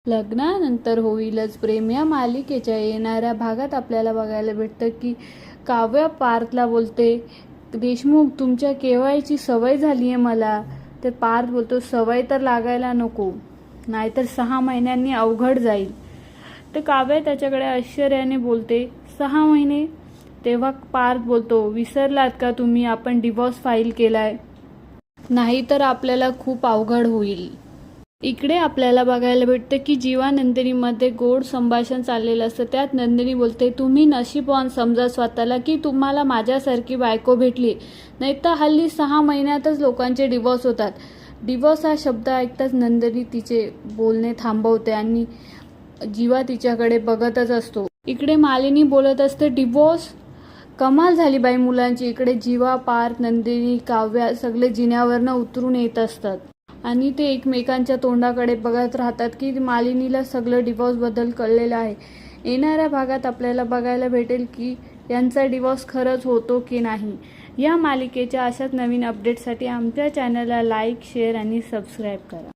लग्नानंतर होईलच प्रेम या मालिकेच्या येणाऱ्या भागात आपल्याला बघायला भेटतं की काव्या पार्थला बोलते, देशमुख तुमच्या केवायची सवय झाली आहे मला. तर पार्थ बोलतो, सवय तर लागायला नको, नाहीतर 6 महिन्यांनी अवघड जाईल. तर काव्या त्याच्याकडे आश्चर्याने बोलते, 6 महिने? तेव्हा पार्थ बोलतो, विसरलात का तुम्ही, आपण डिवोर्स फाईल केलाय, नाहीतर आपल्याला खूप अवघड होईल. इकडे आपल्याला बघायला भेटतं की जीवा नंदिनीमध्ये गोड संभाषण चाललेलं असतं. त्यात नंदिनी बोलते, तुम्ही नशीबवान समजा स्वतःला की तुम्हाला माझ्यासारखी बायको भेटली, नाही तर हल्ली 6 महिन्यातच लोकांचे डिवोर्स होतात. डिवोर्स हा शब्द ऐकताच नंदिनी तिचे बोलणे थांबवते आणि जीवा तिच्याकडे बघतच असतो. इकडे मालिनी बोलत असते, डिवोर्स? कमाल झाली बाई मुलांची. इकडे जीवा, पार्थ, नंदिनी, काव्या सगळे जिन्यावरनं उतरून येत असतात आणि ते एकमेकांच्या तोंडाकडे बघत राहतात की मालिनीला सगळं डिवोर्सबद्दल कळलेलं आहे. येणाऱ्या भागात आपल्याला बघायला भेटेल की यांचा डिवोर्स खरंच होतो की नाही. या मालिकेच्या अशाच नवीन अपडेटसाठी आमच्या चॅनलला लाईक, शेअर आणि सबस्क्राईब करा.